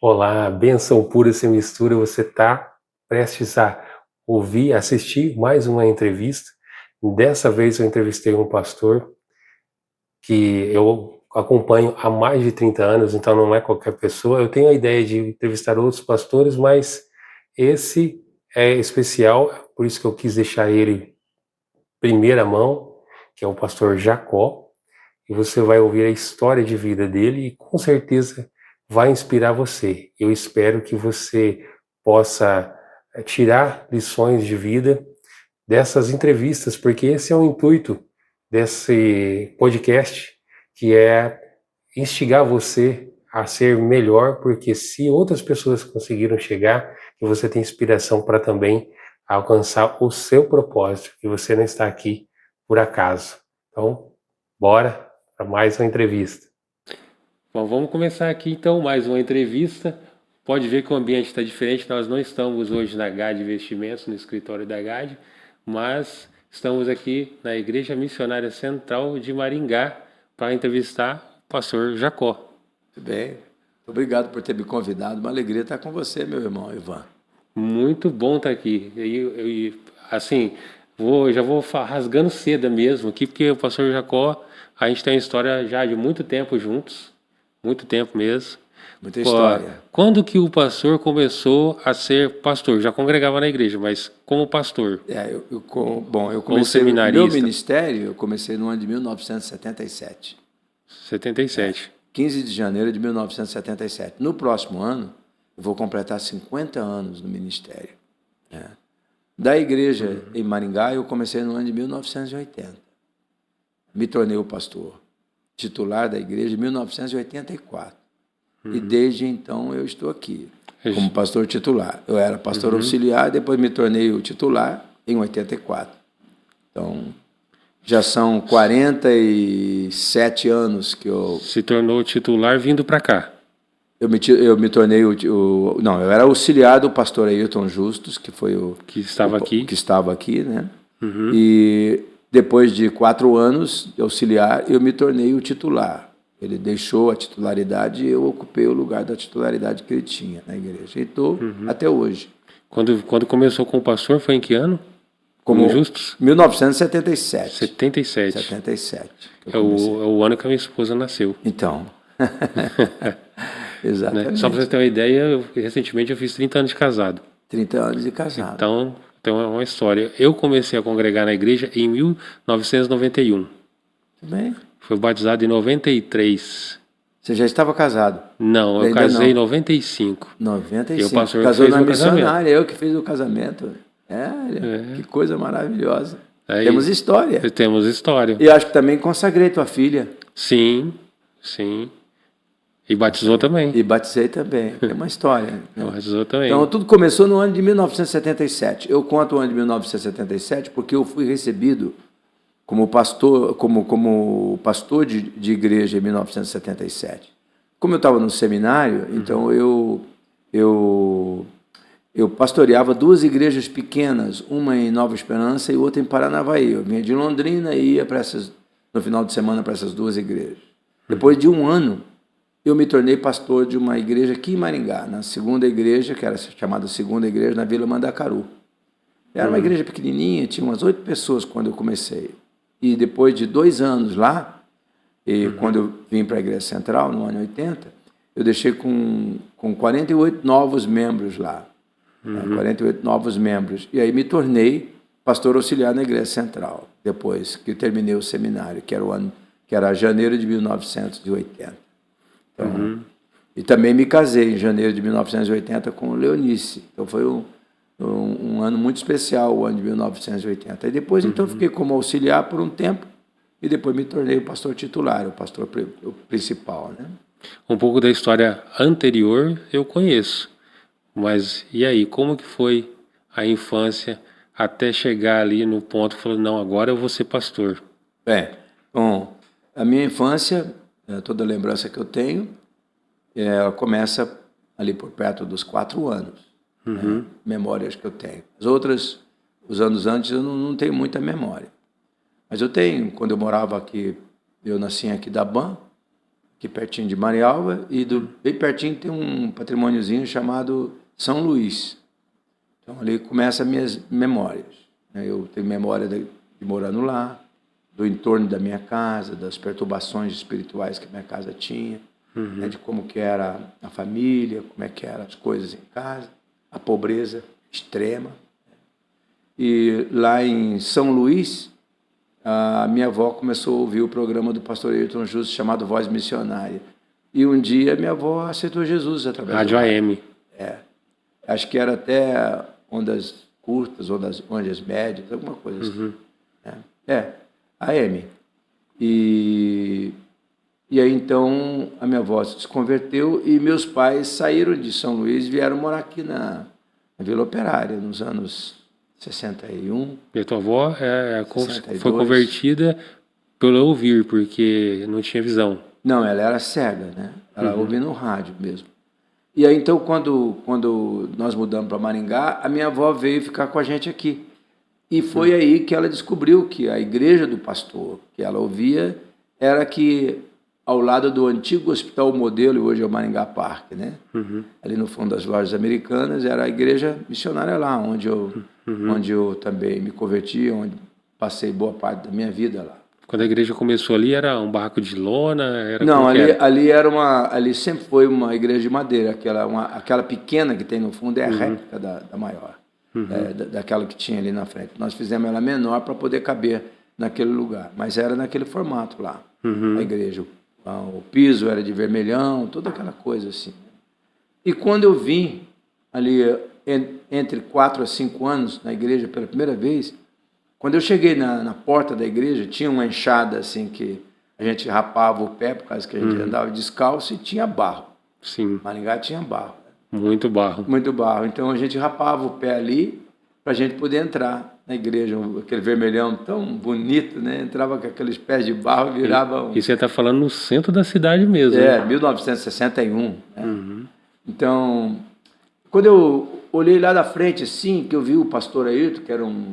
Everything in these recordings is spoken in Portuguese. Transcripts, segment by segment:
Olá, bênção pura sem mistura. Você está prestes a ouvir, assistir mais uma entrevista. Dessa vez eu entrevistei um pastor que eu acompanho há mais de 30 anos, então não é qualquer pessoa. Eu tenho a ideia de entrevistar outros pastores, mas esse é especial, por isso que eu quis deixar ele primeira mão, que é o pastor Jacó. E você vai ouvir a história de vida dele e com certeza vai inspirar você. Eu espero que você possa tirar lições de vida dessas entrevistas, porque esse é o intuito desse podcast, que é instigar você a ser melhor, porque se outras pessoas conseguiram chegar, que você tem inspiração para também alcançar o seu propósito, que você não está aqui por acaso. Então, bora para mais uma entrevista. Bom, vamos começar aqui então mais uma entrevista. Pode ver que o ambiente está diferente. Nós não estamos hoje na GAD Investimentos, no escritório da GAD, mas estamos aqui na Igreja Missionária Central de Maringá para entrevistar o pastor Jacó. Muito bem. Obrigado por ter me convidado. Uma alegria estar com você, meu irmão Ivan. Muito bom estar aqui. Assim, já vou rasgando seda mesmo aqui, porque o pastor Jacó, a gente tem uma história já de muito tempo juntos, muito tempo mesmo. Muita história. Quando que o pastor começou a ser pastor? Já congregava na igreja, mas como pastor? Eu comecei meu ministério, eu comecei no ano de 1977. 77. 15 de janeiro de 1977. No próximo ano, eu vou completar 50 anos no ministério. Da igreja em Maringá, eu comecei no ano de 1980. Me tornei o pastor titular da igreja em 1984. E desde então eu estou aqui como pastor titular. Eu era pastor auxiliar, depois me tornei o titular em 84. Então, já são 47 anos que eu... Se tornou titular vindo para cá. Eu me tornei Não, eu era auxiliar do pastor Ayrton Justus, que foi que estava aqui. Que estava aqui, né? E depois de 4 anos de auxiliar, eu me tornei o titular. Ele deixou a titularidade e eu ocupei o lugar da titularidade que ele tinha na igreja. E estou até hoje. Quando começou com o pastor, foi em que ano? Como Justus? 1977. 77. 77. É o ano que a minha esposa nasceu. Então. Exatamente. Né? Só para você ter uma ideia, recentemente eu fiz 30 anos de casado. 30 anos de casado. Então é uma história. Eu comecei a congregar na igreja em 1991. Tudo bem. Fui batizado em 93. Você já estava casado? Não, eu casei em 95. 95. E o pastor casou fez na o missionária, casamento. eu que fiz o casamento. Que coisa maravilhosa. Temos história. Temos história. E acho que também consagrei tua filha. Sim. E batizou também. E batizei também. Tem uma história. Né? Batizou também. Então, tudo começou no ano de 1977. Eu conto o ano de 1977 porque eu fui recebido como pastor, como pastor de igreja em 1977. Como eu estava no seminário, então eu pastoreava 2 igrejas pequenas, uma em Nova Esperança e outra em Paranavaí. Eu vinha de Londrina e ia no final de semana para essas 2 igrejas. Depois de 1 ano, eu me tornei pastor de uma igreja aqui em Maringá, na segunda igreja, que era chamada Segunda Igreja, na Vila Mandacaru. Era uma igreja pequenininha, tinha umas 8 pessoas quando eu comecei. E depois de 2 anos lá, e quando eu vim para a Igreja Central, no ano 80, eu deixei com 48 novos membros lá. 48 novos membros. E aí me tornei pastor auxiliar na Igreja Central, depois que eu terminei o seminário, que era janeiro de 1980. Então, e também me casei em janeiro de 1980 com Leonice. Então foi um ano muito especial, o ano de 1980. E depois, então, fiquei como auxiliar por um tempo e depois me tornei o pastor titular, o pastor principal, né? Um pouco da história anterior eu conheço, mas e aí, como que foi a infância até chegar ali no ponto que falou, não, agora eu vou ser pastor? Bom, a minha infância, toda a lembrança que eu tenho, ela começa ali por perto dos 4 anos. Memórias que eu tenho. Os anos antes, eu não tenho muita memória. Mas eu tenho, quando eu morava aqui, eu nasci em Aquidauã, aqui pertinho de Marialva, e bem pertinho tem um patrimôniozinho chamado São Luís. Então ali começam as minhas memórias, né? Eu tenho memória de morando lá, do entorno da minha casa, das perturbações espirituais que a minha casa tinha, né? De como que era a família, como é que eram as coisas em casa, a pobreza extrema. E lá em São Luís, a minha avó começou a ouvir o programa do pastor Ayrton Justo chamado Voz Missionária. E um dia minha avó aceitou Jesus através Rádio AM. Acho que era até ondas curtas, ondas médias, alguma coisa assim. AM. E aí então a minha avó se converteu e meus pais saíram de São Luís e vieram morar aqui na Vila Operária, nos anos 61. E a tua avó 62. foi convertida pelo ouvir, porque não tinha visão. Não, ela era cega, né? Ela ouvia no rádio mesmo. E aí, então, quando nós mudamos para Maringá, a minha avó veio ficar com a gente aqui. E foi aí que ela descobriu que a igreja do pastor que ela ouvia era que, ao lado do antigo Hospital Modelo, e hoje é o Maringá Parque, né? Ali no fundo das Lojas Americanas, era a igreja missionária lá, onde eu também me converti, onde passei boa parte da minha vida lá. Quando a igreja começou ali, era um barraco de lona? Não, ali sempre foi uma igreja de madeira, aquela pequena que tem no fundo é a réplica da maior, daquela que tinha ali na frente. Nós fizemos ela menor para poder caber naquele lugar, mas era naquele formato lá, a igreja. O piso era de vermelhão, toda aquela coisa assim. E quando eu vim ali entre 4 a 5 anos na igreja pela primeira vez, quando eu cheguei na porta da igreja, tinha uma enxada assim que a gente rapava o pé, por causa que a gente andava descalço, e tinha barro. Sim. Maringá tinha barro. Muito barro. Muito barro. Então a gente rapava o pé ali para a gente poder entrar na igreja, aquele vermelhão tão bonito, né? Entrava com aqueles pés de barro, virava E você está falando no centro da cidade mesmo. 1961. Né? Então, quando eu olhei lá da frente, assim, que eu vi o pastor Ayrton, que era um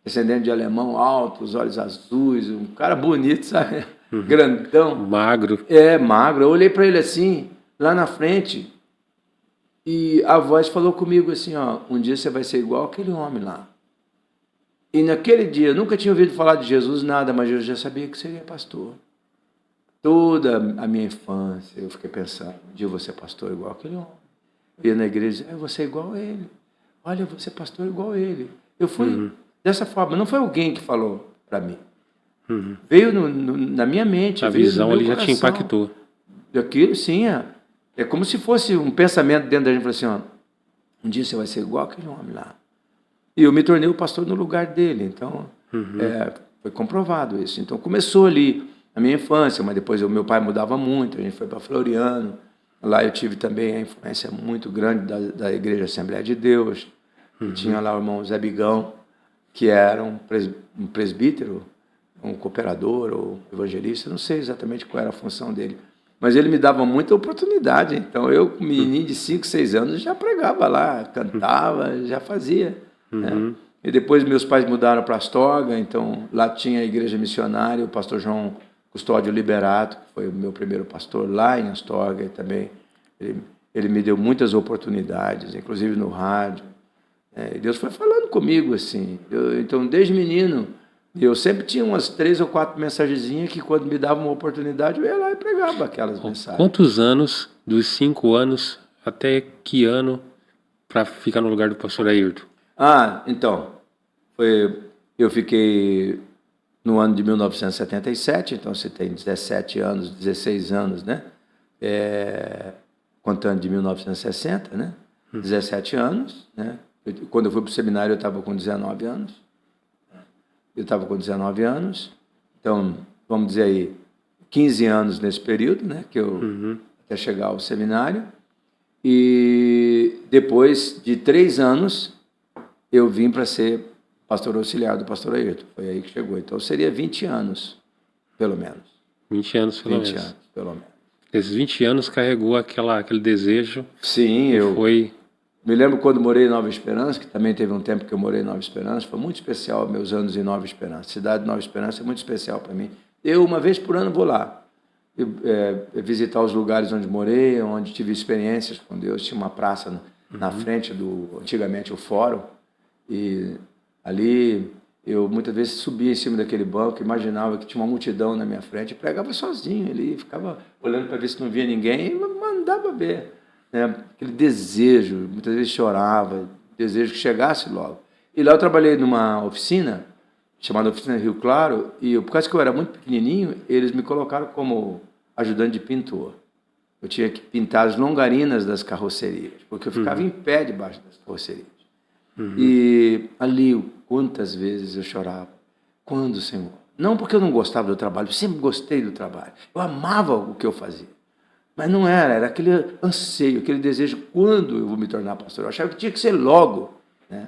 descendente de alemão, alto, os olhos azuis, um cara bonito, sabe? Grandão. Magro. Magro. Eu olhei para ele assim, lá na frente, e a voz falou comigo assim, ó, um dia você vai ser igual aquele homem lá. E naquele dia, eu nunca tinha ouvido falar de Jesus, nada, mas eu já sabia que seria pastor. Toda a minha infância, eu fiquei pensando, um dia eu vou ser pastor igual aquele homem. Eu ia na igreja, eu vou ser igual a ele. Olha, eu vou ser pastor igual a ele. Eu fui dessa forma, não foi alguém que falou para mim. Veio na minha mente. A visão ali já te impactou. Aquilo, sim, é como se fosse um pensamento dentro da gente, assim, ó, um dia você vai ser igual aquele homem lá. E eu me tornei o pastor no lugar dele, então foi comprovado isso. Então começou ali a minha infância, mas depois o meu pai mudava muito, a gente foi para Floriano, lá eu tive também a influência muito grande da Igreja Assembleia de Deus, tinha lá o irmão Zé Bigão, que era um presbítero, um cooperador ou evangelista, não sei exatamente qual era a função dele, mas ele me dava muita oportunidade, então eu, menino de 5, 6 anos, já pregava lá, cantava, já fazia. Né? E depois meus pais mudaram para Astorga, então lá tinha a igreja missionária, o pastor João Custódio Liberato, que foi o meu primeiro pastor lá em Astorga, e também ele me deu muitas oportunidades, inclusive no rádio. E Deus foi falando comigo assim. Então, desde menino, eu sempre tinha umas 3 ou 4 mensagenzinhas que, quando me davam uma oportunidade, eu ia lá e pregava aquelas mensagens. Quantos anos, dos 5 anos, até que ano, para ficar no lugar do pastor Ayrton? Então, eu fiquei no ano de 1977, então você tem 17 anos, 16 anos, né? Contando de 1960, né? 17 anos, né? Quando eu fui para o seminário, eu estava com 19 anos. Então, vamos dizer aí, 15 anos nesse período, né? Que eu até chegar ao seminário. E depois de 3 anos, eu vim para ser pastor auxiliar do pastor Ayrton. Foi aí que chegou. Então, seria 20 anos, pelo menos. 20 anos, pelo menos. 20 anos, pelo menos. Esses 20 anos carregou aquele desejo. Sim, foi... Me lembro quando morei em Nova Esperança, que também teve um tempo que eu morei em Nova Esperança. Foi muito especial meus anos em Nova Esperança. A cidade de Nova Esperança é muito especial para mim. Eu, uma vez por ano, vou lá. visitar os lugares onde morei, onde tive experiências com Deus. Tinha uma praça na frente antigamente, o fórum, e ali eu muitas vezes subia em cima daquele banco, imaginava que tinha uma multidão na minha frente, e pregava sozinho ali, ficava olhando para ver se não via ninguém, e mandava ver, né? Aquele desejo, muitas vezes chorava, desejo que chegasse logo. E lá eu trabalhei numa oficina, chamada Oficina Rio Claro, e por causa que eu era muito pequenininho, eles me colocaram como ajudante de pintor. Eu tinha que pintar as longarinas das carrocerias, porque eu ficava em pé debaixo das carrocerias. E ali, quantas vezes eu chorava. Quando, Senhor? Não porque eu não gostava do trabalho, eu sempre gostei do trabalho. Eu amava o que eu fazia. Mas não era aquele anseio, aquele desejo, quando eu vou me tornar pastor? Eu achava que tinha que ser logo, né?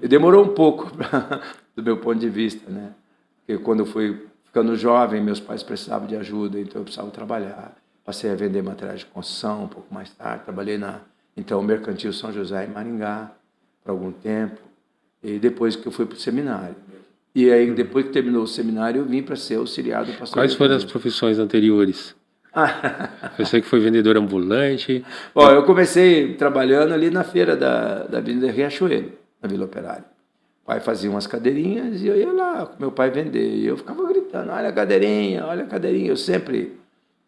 E demorou um pouco, do meu ponto de vista, né? Porque quando eu fui ficando jovem, meus pais precisavam de ajuda, então eu precisava trabalhar. Passei a vender materiais de construção um pouco mais tarde. Trabalhei então, Mercantil São José, em Maringá, por algum tempo. E depois que eu fui para o seminário. E aí, depois que terminou o seminário, eu vim para ser auxiliar do pastor. Quais foram as profissões anteriores? Eu sei que foi vendedor ambulante. Bom, eu comecei trabalhando ali na feira da Avenida Riachuelo, na Vila Operária. O pai fazia umas cadeirinhas e eu ia lá com meu pai vender. E eu ficava gritando, olha a cadeirinha, olha a cadeirinha. Eu sempre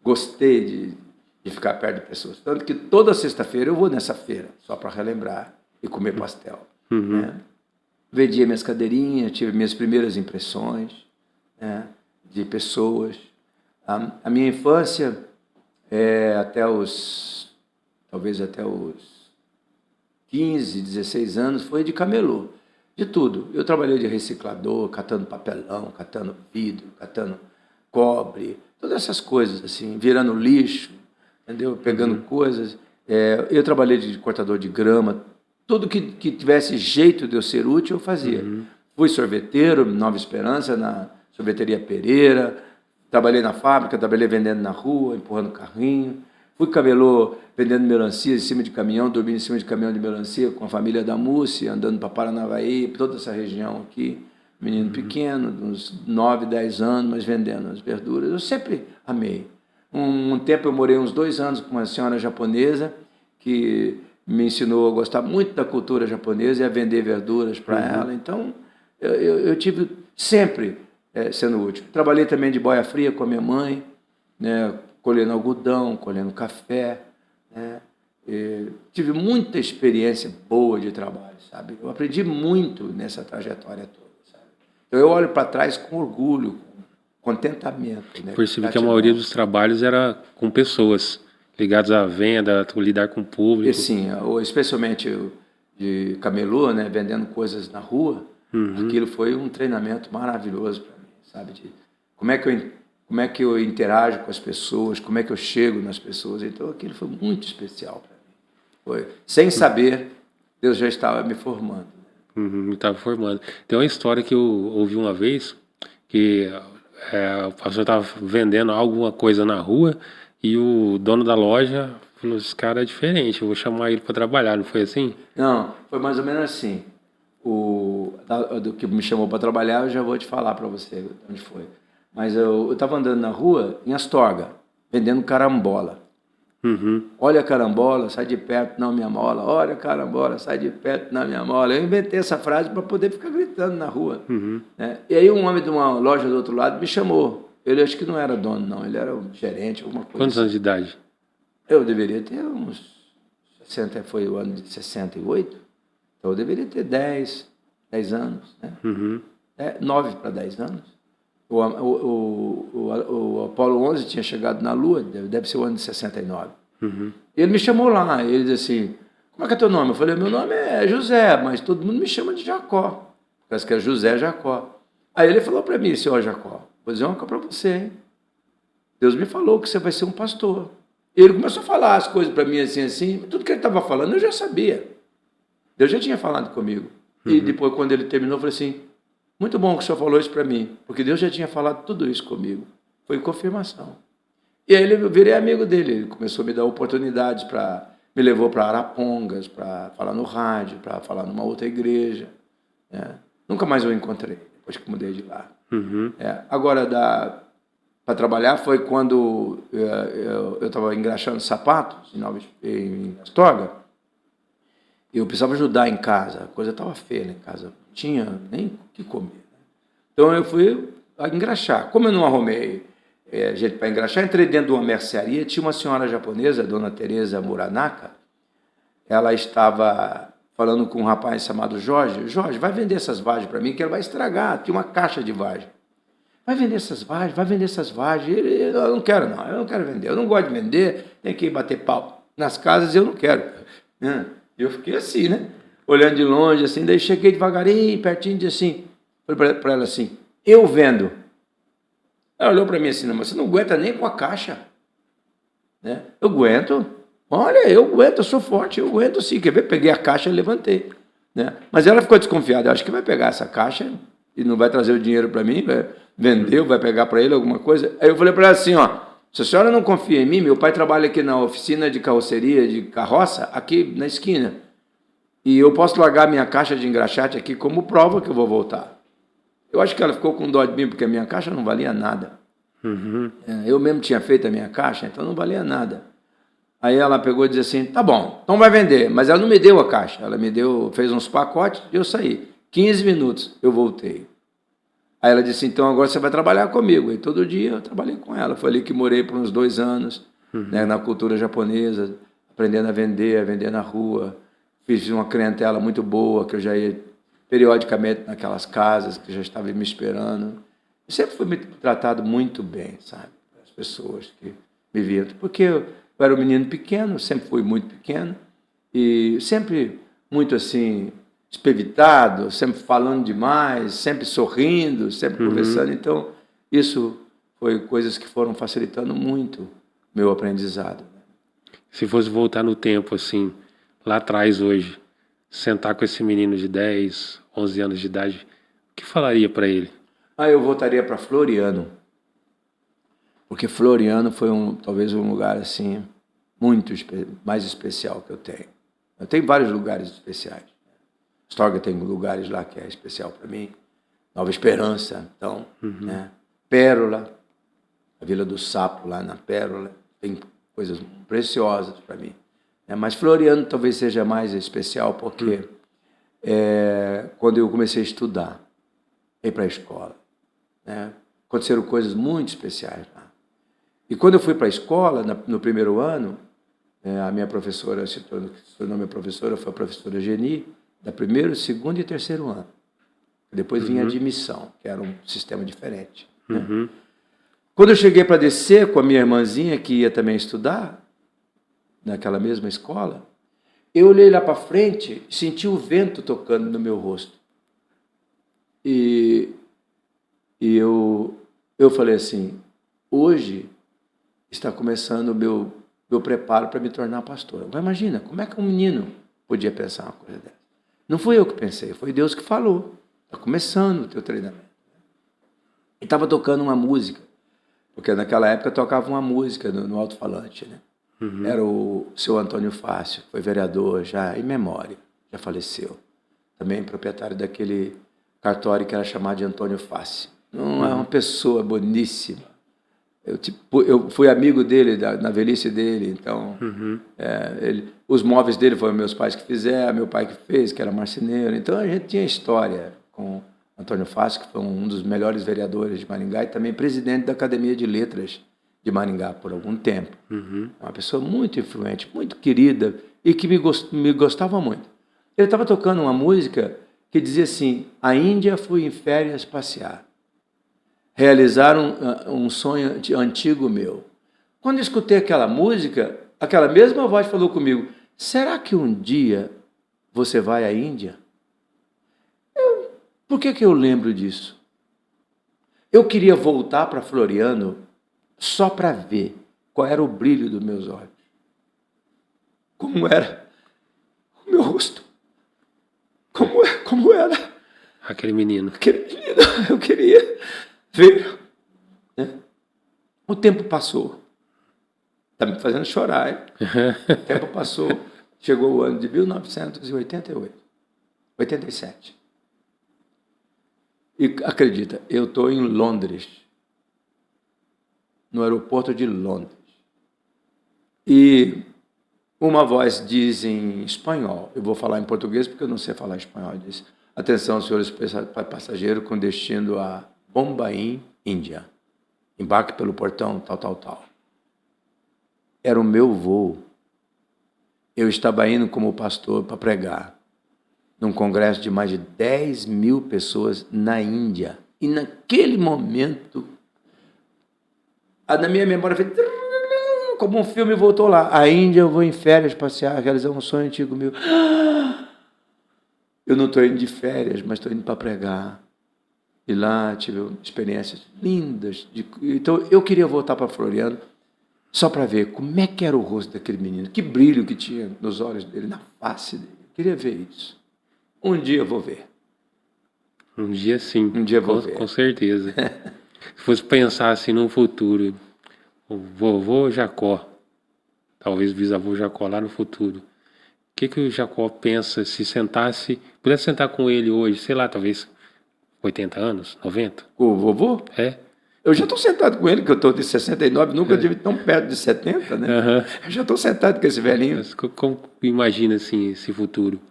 gostei de ficar perto de pessoas. Tanto que toda sexta-feira eu vou nessa feira, só para relembrar e comer pastel. Né? Vendia minhas cadeirinhas, tive minhas primeiras impressões, né, de pessoas. A minha infância, talvez até os 15, 16 anos, foi de camelô, de tudo. Eu trabalhei de reciclador, catando papelão, catando vidro, catando cobre, todas essas coisas, assim, virando lixo, entendeu? Pegando coisas. Eu trabalhei de cortador de grama, tudo que tivesse jeito de eu ser útil, eu fazia. Fui sorveteiro, Nova Esperança, na sorveteria Pereira, trabalhei na fábrica, trabalhei vendendo na rua, empurrando carrinho. Fui camelô, vendendo melancia em cima de caminhão, dormindo em cima de caminhão de melancia com a família da Múcia, andando para Paranavaí, toda essa região aqui. Menino pequeno, de uns 9, 10 anos, mas vendendo as verduras. Eu sempre amei. Um tempo eu morei uns 2 anos com uma senhora japonesa que me ensinou a gostar muito da cultura japonesa e a vender verduras para ela. Então, eu tive sempre sendo útil. Trabalhei também de boia fria com a minha mãe, né, colhendo algodão, colhendo café. Né, tive muita experiência boa de trabalho, sabe? Eu aprendi muito nessa trajetória toda, sabe? Então, eu olho para trás com orgulho, com contentamento. Né, Percebi que a maioria dos trabalhos era com pessoas ligadas à venda, lidar com o público. E, sim, especialmente de camelô, né, vendendo coisas na rua. Aquilo foi um treinamento maravilhoso para mim, sabe? Como é que eu interajo com as pessoas, como é que eu chego nas pessoas. Então, aquilo foi muito especial para mim. Sem saber, Deus já estava me formando. Me estava formando. Tem uma história que eu ouvi uma vez, que o pastor estava vendendo alguma coisa na rua e o dono da loja falou, esse cara é diferente, eu vou chamar ele para trabalhar, não foi assim? Não, foi mais ou menos assim. Do que me chamou para trabalhar, eu já vou te falar para você onde foi. Mas eu estava andando na rua, em Astorga, vendendo carambola. Olha a carambola, sai de perto, não minha mola. Olha a carambola, sai de perto, não minha mola. Eu inventei essa frase para poder ficar gritando na rua. Né? E aí um homem de uma loja do outro lado me chamou. Ele acho que não era dono, não. Ele era um gerente, alguma coisa. Quantos anos de idade? Eu deveria ter uns 60, foi o ano de 68. Então eu deveria ter 10 anos. Né? 9 para 10 anos. O Apolo 11 tinha chegado na Lua, deve ser o ano de 69. Ele me chamou lá, ele disse assim, como é que é teu nome? Eu falei, meu nome é José, mas todo mundo me chama de Jacó, parece que é José Jacó. Aí ele falou para mim, senhor Jacó, vou dizer uma coisa para você, hein? Deus me falou que você vai ser um pastor. Ele começou a falar as coisas para mim assim, tudo que ele estava falando eu já sabia. Deus já tinha falado comigo. E depois, quando ele terminou, eu falei assim, muito bom que o senhor falou isso para mim, porque Deus já tinha falado tudo isso comigo. Foi confirmação. E aí eu virei amigo dele, ele começou a me dar oportunidades, me levou para Arapongas, para falar no rádio, para falar numa outra igreja. Né? Nunca mais eu encontrei, depois que mudei de lá. Agora, para trabalhar foi quando eu estava engraxando sapatos em Astorga. E eu precisava ajudar em casa, a coisa estava feia em casa, não tinha nem o que comer. Então eu fui a engraxar. Como eu não arrumei gente para engraxar, entrei dentro de uma mercearia, tinha uma senhora japonesa, dona Teresa Muranaka, ela estava falando com um rapaz chamado Jorge. Jorge, vai vender essas vagens para mim, que ela vai estragar, tinha uma caixa de vagem. Vai vender essas vagens. Eu não quero vender, eu não gosto de vender, tem que bater pau nas casas, eu não quero. Eu fiquei assim, né? Olhando de longe, assim, daí cheguei devagarinho, pertinho, disse assim, falei para ela assim, eu vendo. Ela olhou para mim assim, não, mas você não aguenta nem com a caixa. Né? Eu aguento. Olha, eu aguento, eu sou forte, eu aguento sim. Quer ver? Peguei a caixa e levantei. Né? Mas ela ficou desconfiada, acho que vai pegar essa caixa e não vai trazer o dinheiro para mim, vai vender, vai pegar para ele alguma coisa. Aí eu falei para ela assim, ó, se a senhora não confia em mim, meu pai trabalha aqui na oficina de carroceria, de carroça, aqui na esquina. E eu posso largar minha caixa de engraxate aqui como prova que eu vou voltar. Eu acho que ela ficou com dó de mim, porque a minha caixa não valia nada. Eu mesmo tinha feito a minha caixa, então não valia nada. Aí ela pegou e disse assim, tá bom, então vai vender. Mas ela não me deu a caixa, ela me deu, fez uns pacotes e eu saí. 15 minutos eu voltei. Aí ela disse, então agora você vai trabalhar comigo. E todo dia eu trabalhei com ela. Foi ali que morei por uns 2 anos, né, na cultura japonesa, aprendendo a vender na rua. Fiz uma clientela muito boa, que eu já ia periodicamente naquelas casas, que já estavam me esperando. Eu sempre fui tratado muito bem, sabe? As pessoas que me viam. Porque eu era um menino pequeno, sempre fui muito pequeno, e sempre muito assim, espevitado, sempre falando demais, sempre sorrindo, sempre conversando. Então, isso foi coisas que foram facilitando muito o meu aprendizado. Se fosse voltar no tempo, assim, lá atrás hoje, sentar com esse menino de 10, 11 anos de idade, o que falaria para ele? Eu voltaria para Floriano, porque Floriano foi talvez um lugar assim muito mais especial que eu tenho. Eu tenho vários lugares especiais. Astorga tem lugares lá que é especial para mim. Nova Esperança, então, né? Pérola, a Vila do Sapo lá na Pérola, tem coisas preciosas para mim. Mas Floriano talvez seja mais especial porque quando eu comecei a estudar, ir para a escola, né? Aconteceram coisas muito especiais lá. E quando eu fui para a escola, no primeiro ano, a minha professora, se tornou minha professora, foi a professora Geni, da primeiro, segundo e terceiro ano. Depois vinha a admissão, que era um sistema diferente. Né? Quando eu cheguei para descer com a minha irmãzinha, que ia também estudar, naquela mesma escola, eu olhei lá para frente e senti o vento tocando no meu rosto. E eu falei assim, hoje está começando o meu preparo para me tornar pastor. Agora imagina, como é que um menino podia pensar uma coisa dessa? Não fui eu que pensei, foi Deus que falou. Está começando o teu treinamento. E estava tocando uma música, porque naquela época tocava uma música no alto-falante, né? Era o seu Antônio Fácio, que foi vereador já em memória, já faleceu. Também proprietário daquele cartório que era chamado de Antônio Fácio. Não é uma pessoa boníssima. Eu fui amigo dele na velhice dele, então os móveis dele foram meus pais que fizeram, meu pai que fez, que era marceneiro. Então a gente tinha história com Antônio Fácio, que foi um dos melhores vereadores de Maringá e também presidente da Academia de Letras de Maringá por algum tempo. Uma pessoa muito influente, muito querida e que me gostava muito. Ele estava tocando uma música que dizia assim, a Índia fui em férias passear. Realizaram um sonho antigo meu. Quando eu escutei aquela música, aquela mesma voz falou comigo, será que um dia você vai à Índia? Por que eu lembro disso? Eu queria voltar para Floriano só para ver qual era o brilho dos meus olhos. Como era o meu rosto. Como era aquele menino. Eu queria ver. Né? O tempo passou. Está me fazendo chorar, hein? O tempo passou. Chegou o ano de 87. E acredita, eu estou em Londres. no aeroporto de Londres. E uma voz diz em espanhol, eu vou falar em português porque eu não sei falar espanhol, diz: atenção, senhores passageiros com destino a Bombaim, Índia. Embarque pelo portão, tal, tal, tal. Era o meu voo. Eu estava indo como pastor para pregar num congresso de mais de 10 mil pessoas na Índia. E naquele momento, na minha memória fez como um filme, voltou lá. A Índia, eu vou em férias passear, realizar um sonho antigo meu. Eu não estou indo de férias, mas estou indo para pregar. E lá tive experiências lindas. Então, eu queria voltar para Floriano só para ver como é que era o rosto daquele menino, que brilho que tinha nos olhos dele, na face dele. Eu queria ver isso. Um dia eu vou ver. Um dia sim. Um dia eu vou ver. Com certeza. Se fosse pensar assim no futuro, o vovô Jacó, talvez bisavô Jacó lá no futuro, o que o Jacó pensa se sentasse, pudesse sentar com ele hoje, sei lá, talvez 80 anos, 90? O vovô? É? Eu já estou sentado com ele, que eu estou de 69, nunca estive tão perto de 70, né? Uhum. Eu já estou sentado com esse velhinho. Mas como imagina assim esse futuro?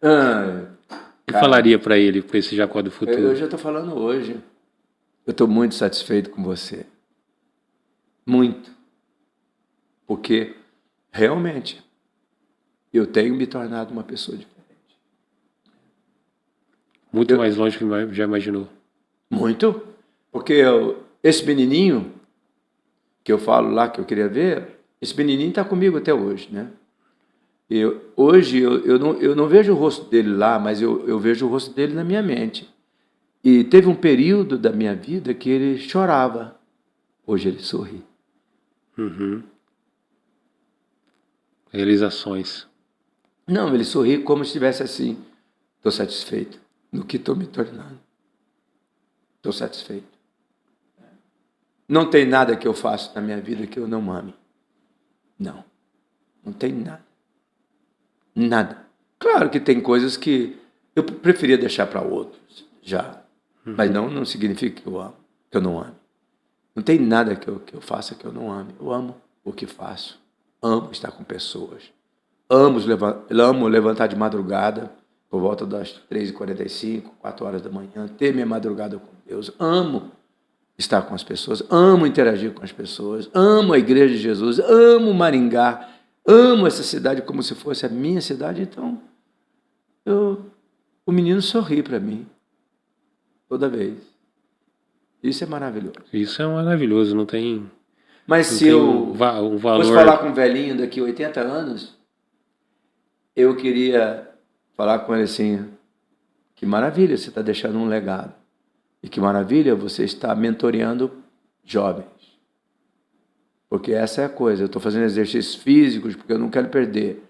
O que Cara, falaria para ele, para esse Jacó do futuro? eu já estou falando hoje. Eu estou muito satisfeito com você. Muito. Porque, realmente, eu tenho me tornado uma pessoa diferente. Muito mais longe que já imaginou. Muito. Porque esse menininho, que eu falo lá que eu queria ver, esse menininho está comigo até hoje, né? Hoje eu não vejo o rosto dele lá, mas eu vejo o rosto dele na minha mente. E teve um período da minha vida que ele chorava. Hoje ele sorri. Uhum. Realizações. Não, ele sorri como se estivesse assim. Estou satisfeito no que estou me tornando. Estou satisfeito. Não tem nada que eu faço na minha vida que eu não ame. Não. Não tem nada. Nada. Claro que tem coisas que eu preferia deixar para outros, já. Mas não significa que eu amo, que eu não ame. Não tem nada que eu faça que eu não ame. Eu amo o que faço. Amo estar com pessoas. Amo levantar de madrugada, por volta das 3h45, 4 horas da manhã, ter minha madrugada com Deus. Amo estar com as pessoas. Amo interagir com as pessoas. Amo a Igreja de Jesus. Amo Maringá. Amo essa cidade como se fosse a minha cidade. Então, o menino sorri para mim. Toda vez. Isso é maravilhoso. Isso é maravilhoso, não tem. Mas não se tem eu valor. fosse falar com um velhinho daqui a 80 anos, eu queria falar com ele assim: que maravilha você está deixando um legado. E que maravilha você está mentoreando jovens. Porque essa é a coisa. Eu estou fazendo exercícios físicos porque eu não quero perder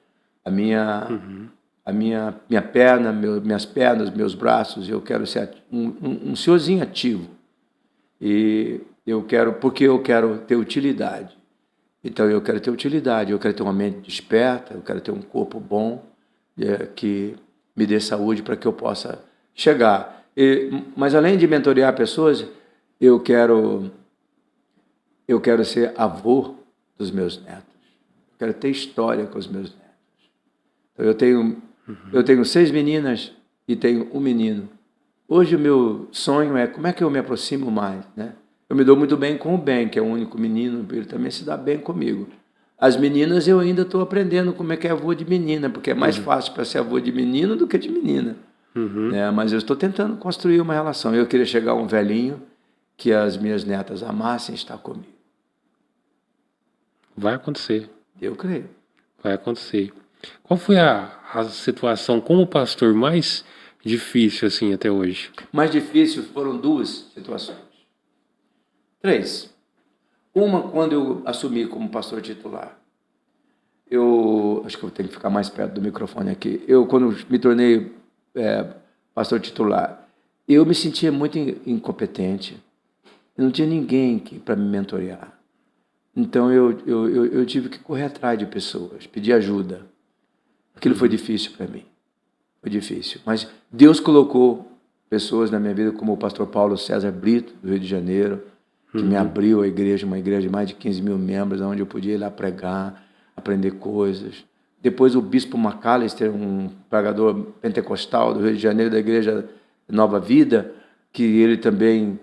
a minha perna, minhas pernas, meus braços. Eu quero ser um senhorzinho ativo. E porque eu quero ter utilidade. Então eu quero ter utilidade, eu quero ter uma mente desperta, eu quero ter um corpo bom, que me dê saúde para que eu possa chegar. Mas além de mentorear pessoas, eu quero ser avô dos meus netos. Eu quero ter história com os meus netos. Então, eu tenho 6 meninas e tenho um menino. Hoje o meu sonho é como é que eu me aproximo mais, né? Eu me dou muito bem com o Ben, que é o único menino, ele também se dá bem comigo. As meninas eu ainda estou aprendendo como é que é avô de menina, porque é mais fácil para ser avô de menino do que de menina. Né? Mas eu estou tentando construir uma relação. Eu queria chegar a um velhinho que as minhas netas amassem estar comigo. Vai acontecer. Eu creio. Vai acontecer. Qual foi a situação como pastor mais difícil assim até hoje? Mais difícil foram 2 situações. 3. Uma, quando eu assumi como pastor titular. Acho que eu tenho que ficar mais perto do microfone aqui. Quando me tornei pastor titular, eu me sentia muito incompetente. Eu não tinha ninguém para me mentorear. Então eu tive que correr atrás de pessoas, pedir ajuda. Aquilo foi difícil para mim. Foi difícil. Mas Deus colocou pessoas na minha vida, como o pastor Paulo César Brito, do Rio de Janeiro, que me abriu a igreja, uma igreja de mais de 15 mil membros, onde eu podia ir lá pregar, aprender coisas. Depois o bispo McAllister, um pregador pentecostal do Rio de Janeiro, da igreja Nova Vida, que ele também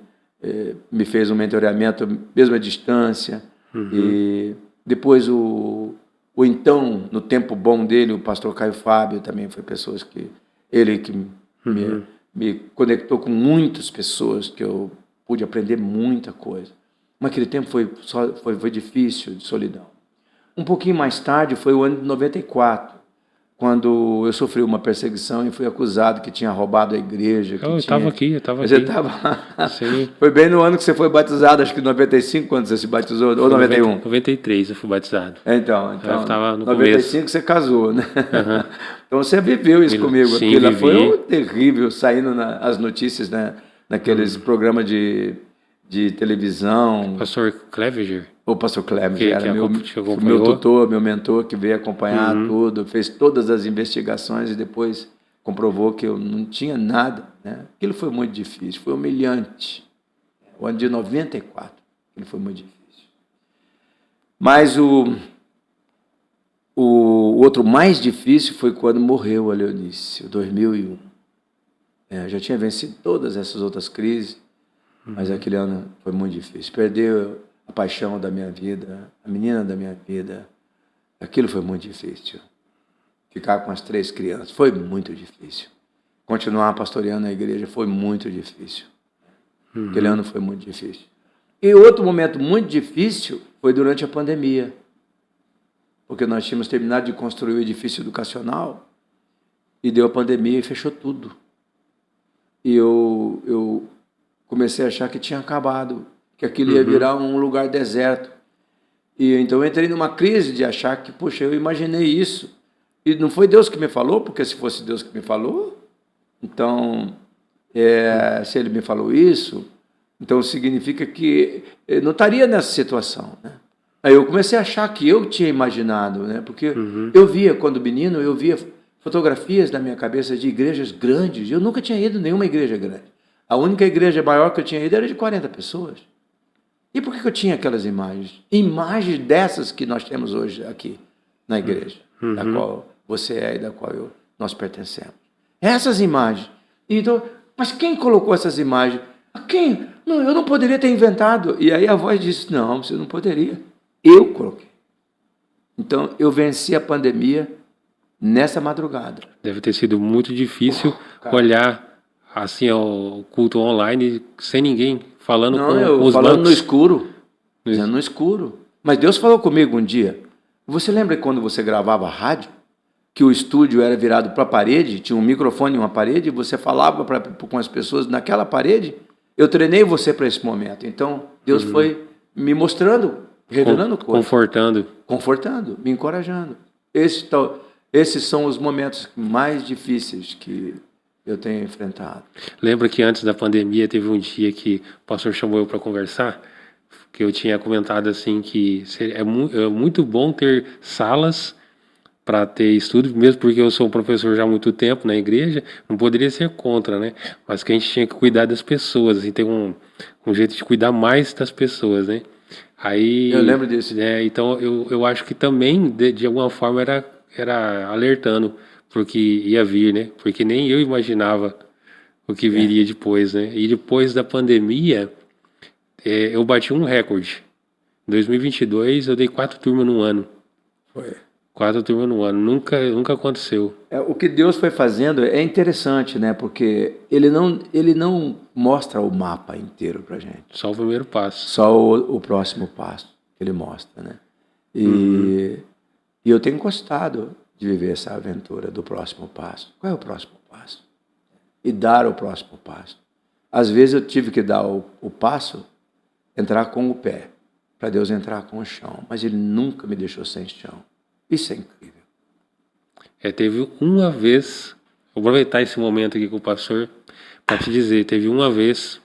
me fez um mentoreamento, mesmo à distância. E depois então, no tempo bom dele, o pastor Caio Fábio também foi pessoas que... Ele que me conectou com muitas pessoas, que eu pude aprender muita coisa. Mas aquele tempo foi difícil, de solidão. Um pouquinho mais tarde, foi o ano de 94, quando eu sofri uma perseguição e fui acusado que tinha roubado a igreja. Eu estava aqui. Você estava lá? Sim. Foi bem no ano que você foi batizado, acho que em 95, quando você se batizou, ou 91? 93 eu fui batizado. Então Eu tava no 95 começo. você casou, né? Então você viveu isso comigo. Sim, Aquilo vivi. foi terrível, saindo as notícias, né, naqueles programas de televisão. Pastor Clevenger. O pastor Cleves Que era meu acompanhou. tutor, meu mentor, que veio acompanhar tudo, fez todas as investigações e depois comprovou que eu não tinha nada, né? Aquilo foi muito difícil, foi humilhante. O ano de 94, aquilo foi muito difícil. Mas o outro mais difícil foi quando morreu a Leonice, em 2001. Eu já tinha vencido todas essas outras crises, mas aquele ano foi muito difícil. Perdeu a paixão da minha vida, a menina da minha vida. Aquilo foi muito difícil. Ficar com as 3 crianças foi muito difícil. Continuar pastoreando a igreja foi muito difícil. Aquele ano foi muito difícil. E outro momento muito difícil foi durante a pandemia. Porque nós tínhamos terminado de construir o edifício educacional e deu a pandemia e fechou tudo. E eu comecei a achar que tinha acabado, que aquilo ia virar um lugar deserto. E então eu entrei numa crise de achar que, puxa, eu imaginei isso. E não foi Deus que me falou, porque se fosse Deus que me falou, então, se Ele me falou isso, então significa que eu não estaria nessa situação, né? Aí eu comecei a achar que eu tinha imaginado, né? Porque eu via, quando menino, eu via fotografias na minha cabeça de igrejas grandes. Eu nunca tinha ido em nenhuma igreja grande. A única igreja maior que eu tinha ido era de 40 pessoas. E por que eu tinha aquelas imagens? Imagens dessas que nós temos hoje aqui na igreja, da qual você é e da qual nós pertencemos. Essas imagens. Então, mas quem colocou essas imagens? Quem? Não, eu não poderia ter inventado. E aí a voz disse, não, você não poderia. Eu coloquei. Então, eu venci a pandemia nessa madrugada. Deve ter sido muito difícil olhar assim o culto online sem ninguém falando com os falando bancos. no escuro. No escuro. Mas Deus falou comigo um dia. Você lembra quando você gravava rádio? Que o estúdio era virado para a parede, tinha um microfone em uma parede, e você falava com as pessoas naquela parede? Eu treinei você para esse momento. Então, Deus foi me mostrando, revelando coisas. Confortando, me encorajando. Esses são os momentos mais difíceis que eu tenho enfrentado. Lembra que antes da pandemia teve um dia que o pastor chamou eu para conversar? Que eu tinha comentado assim que é muito bom ter salas para ter estudo, mesmo porque eu sou um professor já há muito tempo na igreja, não poderia ser contra, né? Mas que a gente tinha que cuidar das pessoas, assim, tem um jeito de cuidar mais das pessoas, né? Aí, eu lembro disso. Então eu acho que também, de alguma forma, era alertando porque ia vir, né? Porque nem eu imaginava o que viria depois, né? E depois da pandemia, eu bati um recorde. Em 2022, eu dei 4 turmas no ano. Foi. 4 turmas no ano. Nunca aconteceu. O que Deus foi fazendo é interessante, né? Porque Ele não mostra o mapa inteiro para gente. Só o primeiro passo. Só o próximo passo que Ele mostra, né? E eu tenho gostado de viver essa aventura do próximo passo. Qual é o próximo passo? E dar o próximo passo. Às vezes eu tive que dar o passo, entrar com o pé, para Deus entrar com o chão. Mas Ele nunca me deixou sem chão. Isso é incrível. Teve uma vez, vou aproveitar esse momento aqui com o pastor para te dizer, teve uma vez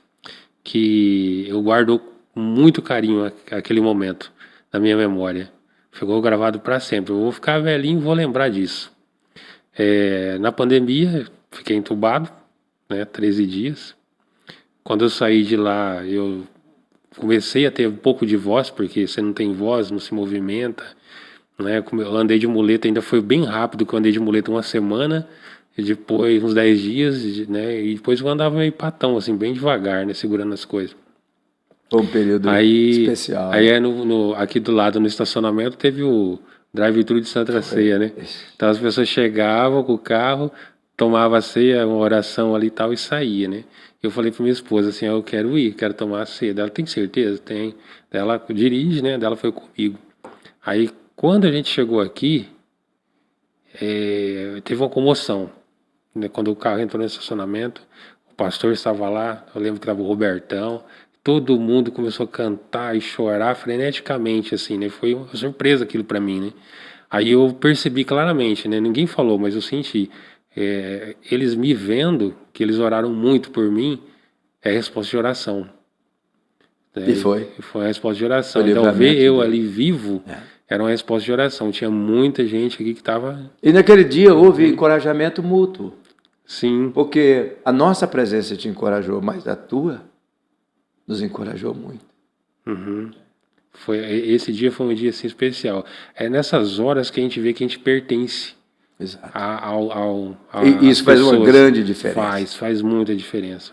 que eu guardo com muito carinho aquele momento na minha memória. Ficou gravado para sempre. Eu vou ficar velhinho e vou lembrar disso. Na pandemia, fiquei entubado, né, 13 dias. Quando eu saí de lá, eu comecei a ter um pouco de voz, porque você não tem voz, não se movimenta, né? Como eu andei de muleta, ainda foi bem rápido que eu andei de muleta uma semana, e depois uns 10 dias, né? E depois eu andava meio patão, assim, bem devagar, né? Segurando as coisas. Foi um período Aí, especial. aí aqui do lado, no estacionamento, teve o drive-thru de Santa Ceia, né? Então as pessoas chegavam com o carro, tomavam a ceia, uma oração ali e tal, e saía, né? Eu falei pra minha esposa assim, eu quero ir, quero tomar a ceia. Ela tem certeza? Tem. Ela dirige, né? Ela foi comigo. Aí, quando a gente chegou aqui, teve uma comoção, né? Quando o carro entrou no estacionamento, o pastor estava lá, eu lembro que estava o Robertão, todo mundo começou a cantar e chorar freneticamente, assim, né? Foi uma surpresa aquilo para mim, né? Aí eu percebi claramente, né? Ninguém falou, mas eu senti. Eles me vendo, que eles oraram muito por mim, é resposta de oração. Né? E foi. Foi uma resposta de oração. Foi Então, livramento ver eu de Deus. ali vivo era uma resposta de oração. Tinha muita gente aqui que estava. E naquele dia houve encorajamento mútuo, Sim, porque a nossa presença te encorajou, mas a tua nos encorajou muito. esse dia foi um dia assim, especial. É nessas horas que a gente vê que a gente pertence Exato. E isso faz uma grande diferença. Faz muita diferença,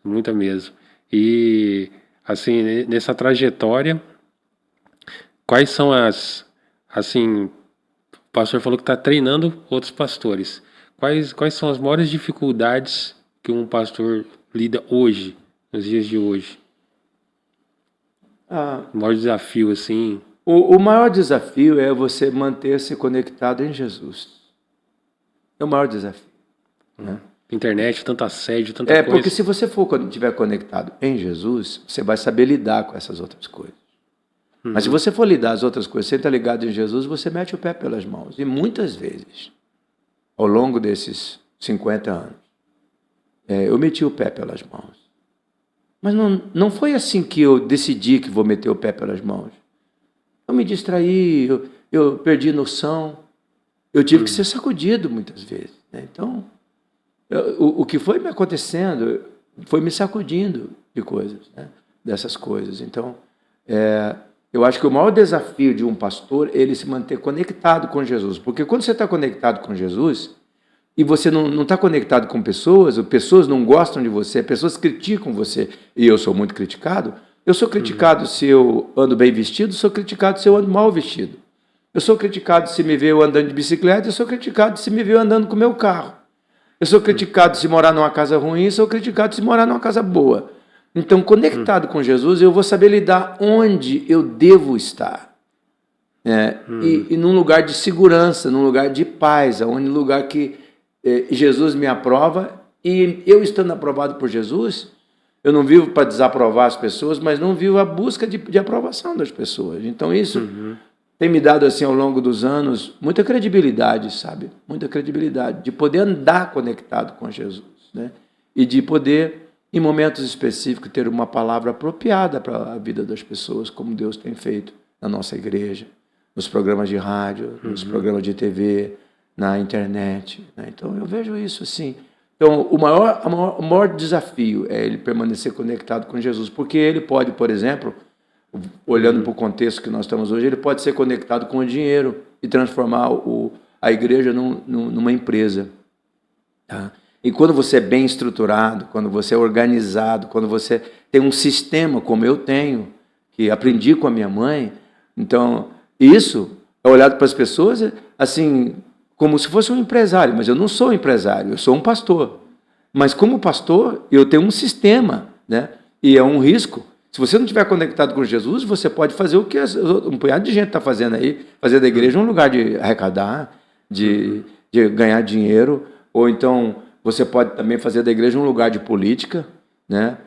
muita mesmo. E assim, nessa trajetória, quais são assim, o pastor falou que está treinando outros pastores. Quais são as maiores dificuldades que um pastor lida hoje, nos dias de hoje? O maior desafio, assim. O maior desafio é você manter-se conectado em Jesus. É o maior desafio. Né? Internet, tanto assédio, tanta coisa. Porque se você estiver conectado em Jesus, você vai saber lidar com essas outras coisas. Mas se você for lidar as outras coisas sem estar ligado em Jesus, você mete o pé pelas mãos. E muitas vezes, ao longo desses 50 anos, eu meti o pé pelas mãos. Mas não foi assim que eu decidi que vou meter o pé pelas mãos. Eu me distraí, eu perdi noção. Eu tive que ser sacudido muitas vezes. Né? Então, o que foi me acontecendo foi me sacudindo de coisas, né? Dessas coisas. Então, eu acho que o maior desafio de um pastor é ele se manter conectado com Jesus. Porque quando você está conectado com Jesus e você não está conectado com pessoas não gostam de você, pessoas criticam você, e eu sou muito criticado. Eu sou criticado se eu ando bem vestido, sou criticado se eu ando mal vestido. Eu sou criticado se me vê eu andando de bicicleta, eu sou criticado se me vê eu andando com o meu carro. Eu sou criticado se morar numa casa ruim, sou criticado se morar numa casa boa. Então, conectado com Jesus, eu vou saber lidar onde eu devo estar. E num lugar de segurança, num lugar de paz, num lugar que Jesus me aprova, e eu estando aprovado por Jesus, eu não vivo para desaprovar as pessoas, mas não vivo a busca de aprovação das pessoas. Então isso tem me dado assim ao longo dos anos muita credibilidade, sabe? Muita credibilidade de poder andar conectado com Jesus, né? E de poder, em momentos específicos, ter uma palavra apropriada para a vida das pessoas, como Deus tem feito na nossa igreja, nos programas de rádio, nos programas de TV, na internet, né? Então eu vejo isso assim. Então o maior desafio é ele permanecer conectado com Jesus, porque ele pode, por exemplo, olhando para o contexto que nós estamos hoje, ele pode ser conectado com o dinheiro e transformar a igreja numa empresa. Tá? E quando você é bem estruturado, quando você é organizado, quando você tem um sistema como eu tenho, que aprendi com a minha mãe, então isso é olhado para as pessoas assim, como se fosse um empresário, mas eu não sou um empresário, eu sou um pastor. Mas como pastor, eu tenho um sistema, né? E é um risco. Se você não estiver conectado com Jesus, você pode fazer o que um punhado de gente está fazendo aí, fazer da igreja um lugar de arrecadar, de ganhar dinheiro, ou então você pode também fazer da igreja um lugar de política, né?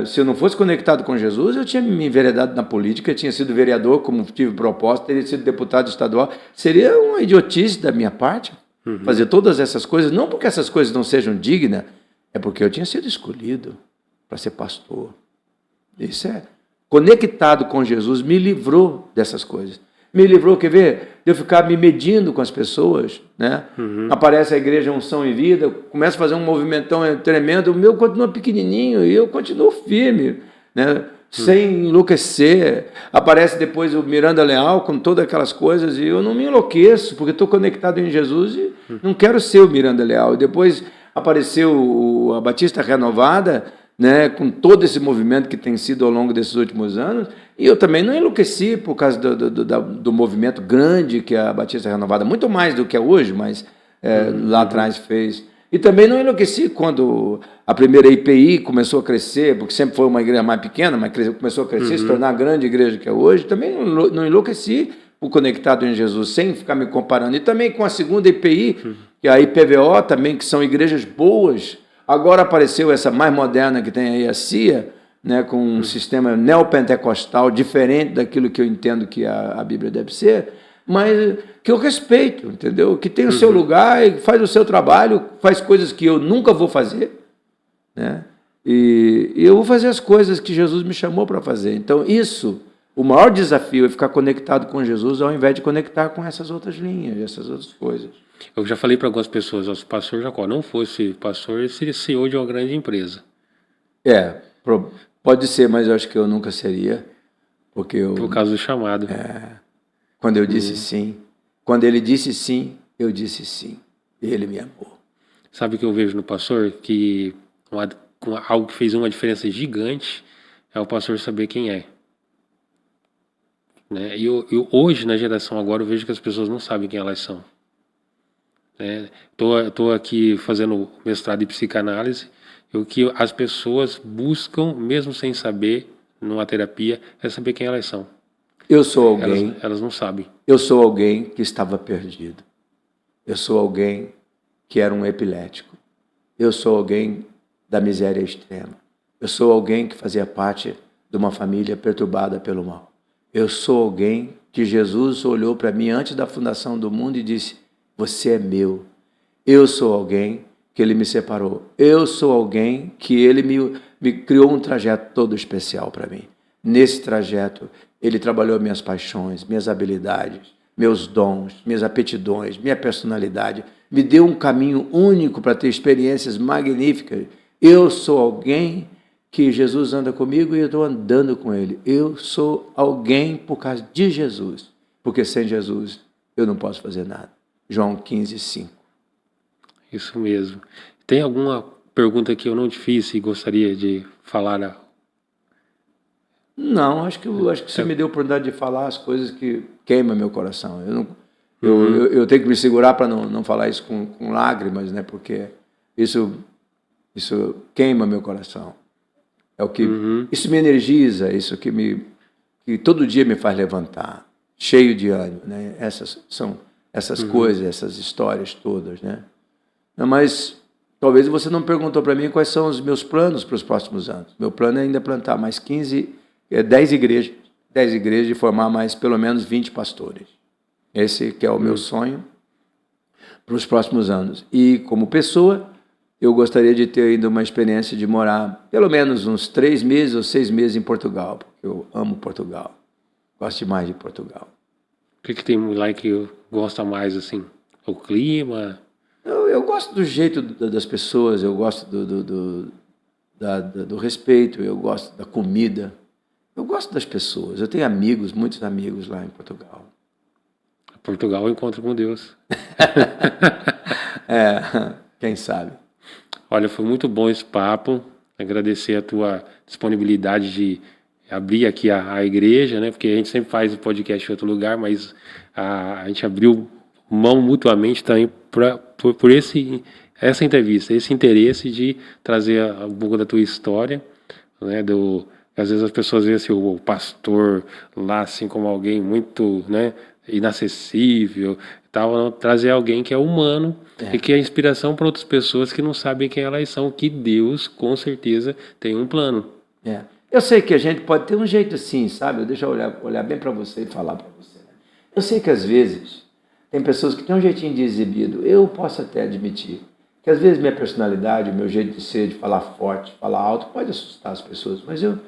Se eu não fosse conectado com Jesus, eu tinha me enveredado na política, tinha sido vereador, como tive proposta, teria sido deputado estadual. Seria uma idiotice da minha parte fazer todas essas coisas, não porque essas coisas não sejam dignas, é porque eu tinha sido escolhido para ser pastor. Isso conectado com Jesus, me livrou dessas coisas. Me livrou, quer ver? De eu ficar me medindo com as pessoas, né? Aparece a igreja Unção e Vida, começa a fazer um movimentão tremendo, o meu continua pequenininho e eu continuo firme. né? Sem enlouquecer. Aparece depois o Miranda Leal com todas aquelas coisas e eu não me enlouqueço, porque estou conectado em Jesus e não quero ser o Miranda Leal. E depois apareceu a Batista Renovada, né, com todo esse movimento que tem sido ao longo desses últimos anos, e eu também não enlouqueci por causa do movimento grande que a Batista Renovada, muito mais do que é hoje, mas lá atrás fez. E também não enlouqueci quando a primeira IPI começou a crescer, porque sempre foi uma igreja mais pequena, mas começou a crescer, se tornar a grande igreja que é hoje. Também não enlouqueci por conectado em Jesus, sem ficar me comparando. E também com a segunda IPI, que é a IPVO também, que são igrejas boas. Agora apareceu essa mais moderna que tem aí, a CIA, né, com um sistema neopentecostal diferente daquilo que eu entendo que a Bíblia deve ser, mas que eu respeito, entendeu? Que tem o seu lugar e faz o seu trabalho, faz coisas que eu nunca vou fazer, né? E eu vou fazer as coisas que Jesus me chamou para fazer. Então, o maior desafio é ficar conectado com Jesus ao invés de conectar com essas outras linhas, essas outras coisas. Eu já falei para algumas pessoas, se o pastor Jacó não fosse pastor, ele seria CEO de uma grande empresa. Pode ser, mas eu acho que eu nunca seria, porque por causa do chamado. Quando eu disse sim, quando ele disse sim, eu disse sim, e ele me amou. Sabe o que eu vejo no pastor? Que algo que fez uma diferença gigante é o pastor saber quem é. Né? E eu hoje, na geração agora, eu vejo que as pessoas não sabem quem elas são. Estou aqui fazendo mestrado em psicanálise, e o que as pessoas buscam, mesmo sem saber, numa terapia, é saber quem elas são. Eu sou alguém... Elas não sabem. Eu sou alguém que estava perdido. Eu sou alguém que era um epilético. Eu sou alguém da miséria extrema. Eu sou alguém que fazia parte de uma família perturbada pelo mal. Eu sou alguém que Jesus olhou para mim antes da fundação do mundo e disse: você é meu. Eu sou alguém que ele me separou. Eu sou alguém que ele me criou um trajeto todo especial para mim. Nesse trajeto, ele trabalhou minhas paixões, minhas habilidades, meus dons, minhas aptidões, minha personalidade. Me deu um caminho único para ter experiências magníficas. Eu sou alguém que Jesus anda comigo e eu estou andando com ele. Eu sou alguém por causa de Jesus, porque sem Jesus eu não posso fazer nada. João 15, 5. Isso mesmo. Tem alguma pergunta que eu não te fiz e gostaria de falar? Não, acho que você me deu a oportunidade de falar as coisas que queimam meu coração. Eu tenho que me segurar para não falar isso com lágrimas, né? Porque isso queima meu coração. É o que isso me energiza, isso que todo dia me faz levantar, cheio de ânimo, né? Essas são essas coisas, essas histórias todas, né? Mas talvez você não perguntou para mim quais são os meus planos para os próximos anos. Meu plano é ainda plantar mais 10 igrejas e formar mais pelo menos 20 pastores. Esse que é o meu sonho para os próximos anos. E como pessoa, eu gostaria de ter ainda uma experiência de morar pelo menos uns 3 meses ou 6 meses em Portugal, porque eu amo Portugal. Gosto demais de Portugal. O que tem lá que gosta mais, assim? O clima? Eu gosto do jeito das pessoas, eu gosto do respeito, eu gosto da comida, eu gosto das pessoas. Eu tenho amigos, muitos amigos lá em Portugal. Portugal, eu encontro com Deus. Quem sabe. Olha, foi muito bom esse papo. Agradecer a tua disponibilidade de abrir aqui a igreja, né? Porque a gente sempre faz o podcast em outro lugar, mas a gente abriu mão mutuamente também por essa entrevista, esse interesse de trazer um pouco da tua história, né? Às vezes as pessoas veem assim, o pastor lá assim como alguém muito, né, inacessível, tal, trazer alguém que é humano e que é inspiração para outras pessoas que não sabem quem elas são, que Deus com certeza tem um plano. Eu sei que a gente pode ter um jeito assim, sabe? Deixa eu olhar bem para você e falar para você. Eu sei que às vezes tem pessoas que têm um jeitinho de exibido. Eu posso até admitir que às vezes minha personalidade, meu jeito de ser, de falar forte, falar alto, pode assustar as pessoas, mas eu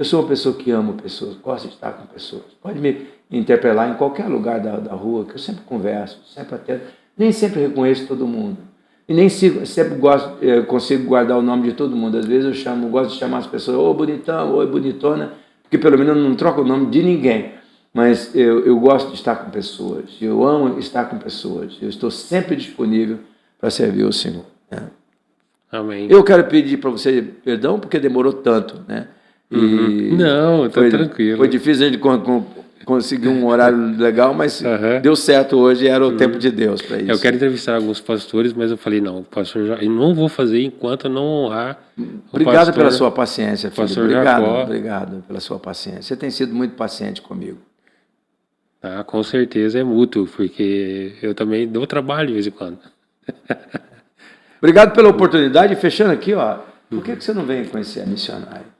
sou uma pessoa que amo pessoas, gosto de estar com pessoas. Pode me interpelar em qualquer lugar da rua, que eu sempre converso, sempre atendo. Nem sempre reconheço todo mundo. E nem sempre consigo guardar o nome de todo mundo. Às vezes gosto de chamar as pessoas, ô bonitão, oi bonitona, porque pelo menos eu não troco o nome de ninguém. Mas eu gosto de estar com pessoas, eu amo estar com pessoas, eu estou sempre disponível para servir o Senhor. Né? Amém. Eu quero pedir para você perdão porque demorou tanto, né? E não, tá tranquilo. Foi difícil a gente conseguir um horário legal, mas deu certo hoje, era o tempo de Deus para isso. Eu quero entrevistar alguns pastores, mas eu falei, não, pastor, eu não vou fazer enquanto eu não honrar Obrigado pastor, pela sua paciência, filho. pastor Obrigado, Jacó. obrigado pela sua paciência. Você tem sido muito paciente comigo. Tá, com certeza é mútuo, porque eu também dou trabalho de vez em quando. Obrigado pela oportunidade. Fechando aqui, ó, por que você não vem conhecer a missionária?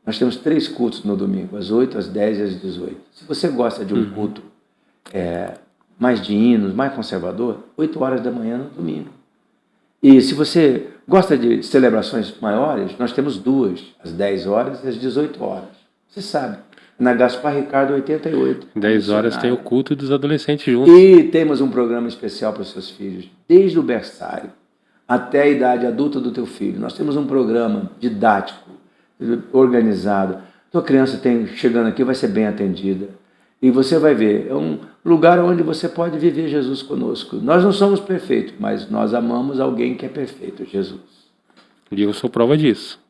Nós temos 3 cultos no domingo, às 8, às 10 e às 18. Se você gosta de um culto mais de hinos, mais conservador, 8 horas da manhã no domingo. E se você gosta de celebrações maiores, nós temos 2, às 10 horas e às 18 horas. Você sabe, na Gaspar Ricardo 88. 10 horas tem o culto dos adolescentes juntos. E temos um programa especial para os seus filhos, desde o berçário até a idade adulta do teu filho. Nós temos um programa didático, organizado. Tua criança chegando aqui vai ser bem atendida. E você vai ver, é um lugar onde você pode viver Jesus conosco. Nós não somos perfeitos, mas nós amamos alguém que é perfeito, Jesus. E eu sou prova disso.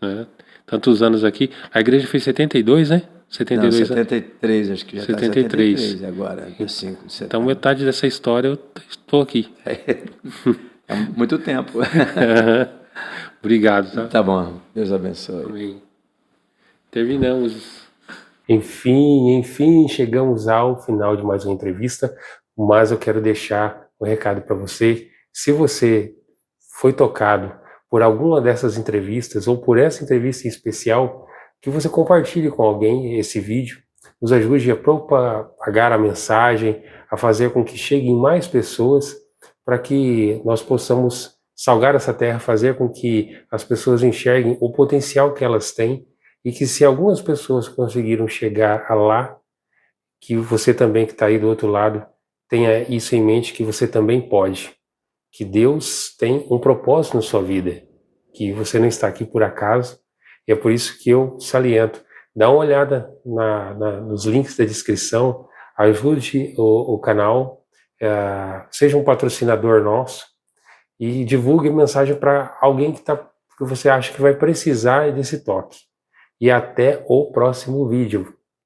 Né? Tantos anos aqui. A igreja fez 72, né? 72 não, 73, acho que já 73. Está 73 agora, 5 de setembro. Então metade dessa história eu estou aqui. É muito tempo. Obrigado, tá? Tá bom, Deus abençoe. Amém. Terminamos. Enfim, chegamos ao final de mais uma entrevista, mas eu quero deixar um recado para você. Se você foi tocado por alguma dessas entrevistas ou por essa entrevista em especial, que você compartilhe com alguém esse vídeo, nos ajude a propagar a mensagem, a fazer com que cheguem mais pessoas, para que nós possamos salgar essa terra, fazer com que as pessoas enxerguem o potencial que elas têm e que se algumas pessoas conseguiram chegar a lá, que você também que está aí do outro lado tenha isso em mente, que você também pode, que Deus tem um propósito na sua vida, que você não está aqui por acaso, e é por isso que eu saliento. Dá uma olhada nos links da descrição, ajude o canal, seja um patrocinador nosso e divulgue a mensagem para alguém que você acha que vai precisar desse toque. E até o próximo vídeo.